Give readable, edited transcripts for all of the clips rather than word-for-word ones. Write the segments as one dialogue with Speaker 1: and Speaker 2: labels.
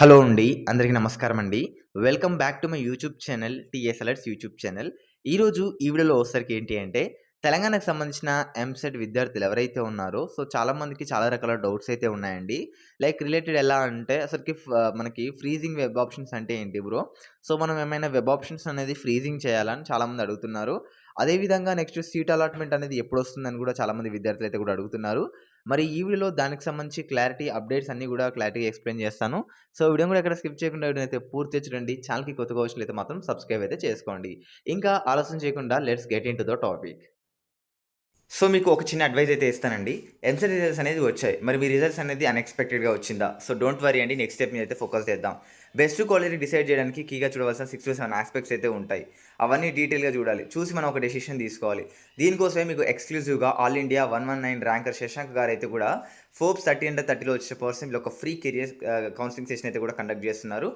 Speaker 1: Hello అండి. అందరికి నమస్కారం అండి. Welcome back to my YouTube channel TS alerts YouTube channel. ఈరోజు ఈ వీడియోలో వచ్చేసరికి ఏంటి అంటే తెలంగాణకు సంబంధించిన ఎంసెట్ విద్యార్థులు ఎవరైతే ఉన్నారో చాలా మందికి చాలా రకాల డౌట్స్ అయితే ఉన్నాయండి. లైక్ రిలేటెడ్ ఎలా అంటే అసలకి మనకి ఫ్రీజింగ్ వెబ్ ఆప్షన్స్ అంటే ఏంటి బ్రో? మనం ఏమైనా వెబ్ ఆప్షన్స్ అనేది ఫ్రీజింగ్ చేయాలా అని చాలామంది అడుగుతున్నారు. అదే విధంగా నెక్స్ట్ సీట్ అలాట్‌మెంట్ అనేది ఎప్పుడొస్తుందని కూడా చాలామంది విద్యార్థులైతే కూడా అడుగుతున్నారు. మరి ఈ వీడియోలో దానికి సంబంధించి క్లారిటీ అప్డేట్స్ అన్నీ కూడా క్లారిటీగా ఎక్స్‌ప్లెయిన్ చేస్తాను. వీడియోని కూడా ఎక్కడ స్కిప్ చేయకుండా వీడియోనైతే పూర్తిగా చూడండి. ఛానెల్‌కి కొత్తగా వచ్చినట్లయితే మాత్రం సబ్స్క్రైబ్ అయితే చేసుకోండి. ఇంకా ఆలస్యం చేయకుండా let's get into the topic. మీకు ఒక చిన్న అడ్వైస్ అయితే ఇస్తానండి. ఎంసెట్ రిజల్ట్స్ అనేది వచ్చాయి. మరి మీ రిజల్ట్స్ అనేది అన్‌ఎక్స్‌పెక్టెడ్‌గా వచ్చిందా? డోంట్ వరీ అండి. నెక్స్ట్ స్టెప్ మీద అయితే ఫోకస్ చేద్దాం. బెస్ట్ కాలేజ్‌ని డిసైడ్ చేయడానికి కీగా చూడవలసిన 6-7 ఆస్పెక్ట్స్ అయితే ఉంటాయి. అవన్నీ డీటెయిల్‌గా చూడాలి. చూసి మనం ఒక డెసిషన్ తీసుకోవాలి. దీనికోసమే మీకు ఎక్స్‌క్లూజివ్‌గా ఆల్ ఇండియా 119 ర్యాంకర్ శశాంక్ గారైతే కూడా ఫోర్బ్స్ 30 అండర్ 30లో వచ్చే పర్సన్‌లో ఒక ఫ్రీ కెరియర్ కౌన్సెలింగ్ సెషన్ అయితే కూడా కండక్ట్ చేస్తున్నారు.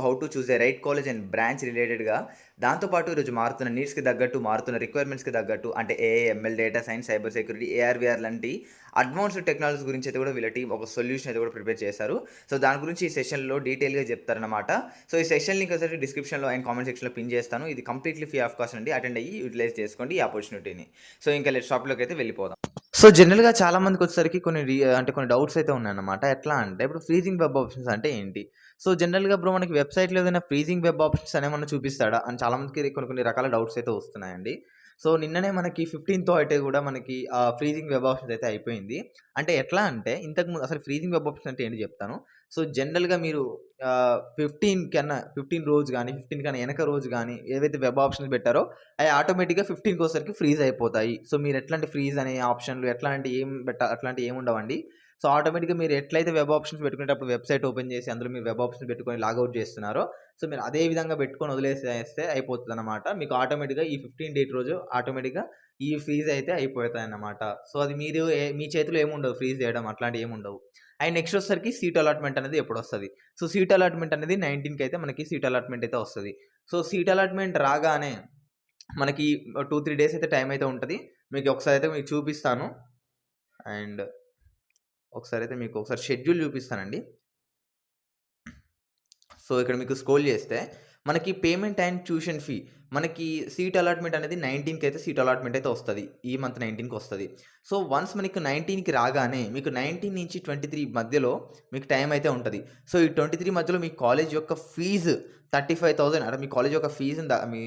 Speaker 1: How to choose a right college and branch రిలేటెడ్‌గా దాంతో పాటు ఈరోజు మారుతున్న నీడ్స్‌కి తగ్గట్టు, మారుతున్న రిక్వైర్మెంట్స్‌కి తగ్గట్టు అంటే AI, ML, data science, cyber security, AR VR లాంటి అడ్వాన్స్డ్ టెక్నాలజీస్ గురించి అయితే కూడా వీళ్ళ టీమ్ ఒక సొల్యూషన్ అయితే కూడా ప్రిపేర్ చేశారు. దాని గురించి ఈ సెషన్‌లో డీటెయిల్‌గా చెప్తారనమాట. ఈ సెషన్ లింక్ వచ్చేసి డిస్క్రిప్షన్‌లో అండ్ కామెంట్ సెక్షన్‌లో పిన్ చేస్తాను. ఇది కంప్లీట్‌లీ ఫ్రీ ఆఫ్ కాస్ట్ అండి. అటెండ్ అయ్యి యుటిలైజ్ చేసుకోండి ఈ ఆపర్చునిటీని. ఇంకా టాపిక్‌లోకి అయితే వెళ్ళిపోదాం. జనరల్‌గా చాలా మందికొచ్చేసరికి కొన్ని డౌట్స్ అయితే ఉన్నాయన్నమాట. ఎట్లా అంటే ఇప్పుడు ఫ్రీజింగ్ వెబ్ ఆప్షన్స్ అంటే ఏంటి? జనరల్‌గా బ్రో మనకి వెబ్‌సైట్‌లో ఏదైనా ఫ్రీజింగ్ వెబ్ ఆప్షన్స్ అనేమన్నా చూపిస్తాడా? అని చాలా మందికి కొన్ని రకాల డౌట్స్ అయితే వస్తున్నాయండి. నిన్ననే మనకి 15థ్ అయితే కూడా మనకి ఫ్రీజింగ్ వెబ్ ఆప్షన్స్ అయితే అయిపోయింది. అంటే ఎట్లా అంటే ఇంతకుముందు అసలు ఫ్రీజింగ్ వెబ్ ఆప్షన్స్ అంటే ఏంటి చెప్తాను. జనరల్‌గా మీరు 15 రోజు గాని, 15 కన్నా ఎనక రోజు గాని ఏవైతే వెబ్ ఆప్షన్స్ పెట్టారో అయి ఆటోమేటిక్‌గా 15కొసరికి ఫ్రీజ్ అయిపోతాయి. మీరు ఎట్లాంటి ఫ్రీజ్ అనే ఆప్షన్‌లు అట్లాంటివి ఏమి ఉండవండి. ఆటోమేటిక్‌గా మీరు ఎట్లయితే వెబ్ ఆప్షన్స్ పెట్టుకునేటప్పుడు వెబ్‌సైట్ ఓపెన్ చేసి అందులో మీరు వెబ్ ఆప్షన్స్ పెట్టుకొని లాగౌట్ చేస్తున్నారో, మీరు అదే విధంగా పెట్టుకొని వదిలేసేస్తే అయిపోతదనమాట. మీకు ఆటోమేటిక్‌గా ఈ 15 డేట్ రోజు ఆటోమేటిక్‌గా ఈ ఫ్రీజ్ అయితే అయిపోతాయన్నమాట. అది మీ చేతిలో ఏముండవు ఫ్రీజ్ చేయడం అట్లాంటివి ఏముండవు. అండ్ నెక్స్ట్ వచ్చేసరికి సీట్ అలాట్‌మెంట్ అనేది ఎప్పుడొస్తది. సీట్ అలాట్‌మెంట్ అనేది 19కి అయితే మనకి సీట్ అలాట్‌మెంట్ అయితే వస్తది. సీట్ అలాట్‌మెంట్ రాగానే మనకి 2, 3 డేస్ అయితే టైం అయితే ఉంటది. మీకు ఒకసారి అయితే మీకు చూపిస్తాను. అండ్ ఒకసారైతే మీకు ఒకసారి షెడ్యూల్ చూపిస్తానండి. ఇక్కడ మీకు స్క్రోల్ చేస్తే మనకి పేమెంట్ అండ్ ట్యూషన్ ఫీ మనకి సీట్ అలాట్‌మెంట్ అనేది 19కి అయితే సీట్ అలాట్‌మెంట్ అయితే వస్తది. ఈ మంత్ 19కి వస్తది. వన్స్ మనకి 19కి రాగానే మీకు 19 నుంచి 23 మధ్యలో మీకు టైం అయితే ఉంటది. ఈ 23 మధ్యలో మీ కాలేజ్ యొక్క ఫీజు 35,000 అంటే మీ కాలేజ్ యొక్క మీ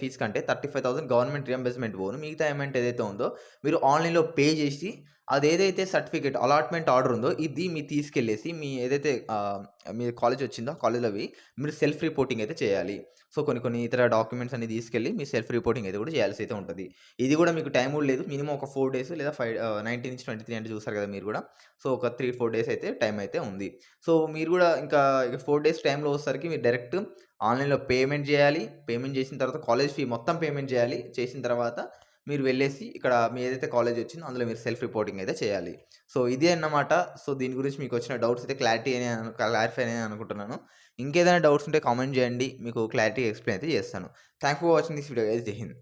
Speaker 1: ఫీజ్ కంటే 35,000 గవర్నమెంట్ రియంబర్స్‌మెంట్ పోను. మిగతా అమౌంట్ ఏదైతే ఉందో మీరు ఆన్‌లైన్‌లో పే చేసి అదేదైతే సర్టిఫికేట్ అలాట్‌మెంట్ ఆర్డర్ ఉందో ఇది మీరు తీసుకెళ్ళేసి మీ ఏదైతే మీ కాలేజ్ వచ్చిందో ఆ కాలేజ్‌లోవి మీరు సెల్ఫ్ రిపోర్టింగ్ అయితే చేయాలి. కొన్ని ఇతర డాక్యుమెంట్స్ అన్ని తీసుకెళ్ళి మీ సెల్ఫ్ రిపోర్టింగ్ అయితే కూడా చేయాల్సి అయితే ఉంటది. ఇది కూడా మీకు టైం కూడా లేదు. మినిమమ్ ఒక 4 డేస్ లేదా 19-23 అంటే చూసారు కదా మీరు కూడా. ఒక 3, 4 డేస్ అయితే టైం అయితే ఉంది. మీరు కూడా ఇంకా 4 డేస్ టైంలో వచ్చేసరికి మీరు డైరెక్ట్ ఆన్‌లైన్‌లో పేమెంట్ చేయాలి. పేమెంట్ చేసిన తర్వాత కాలేజ్ ఫీ మొత్తం పేమెంట్ చేయాలి. చేసిన తర్వాత మీరు వెళ్ళేసి ఇక్కడ మీ ఏదైతే కాలేజ్ వచ్చిందో అందులో మీరు సెల్ఫ్ రిపోర్టింగ్ అయితే చేయాలి. ఇదే అన్నమాట. దీని గురించి మీకు వచ్చిన డౌట్స్ అయితే క్లారిఫై అయినాయి అనుకుంటున్నాను. ఇంకేదైనా డౌట్స్ ఉంటే కామెంట్ చేయండి. మీకు క్లారిటీగా ఎక్స్‌ప్లెయిన్ అయితే చేస్తాను. Thanks for watching this video guys. జై హింద్.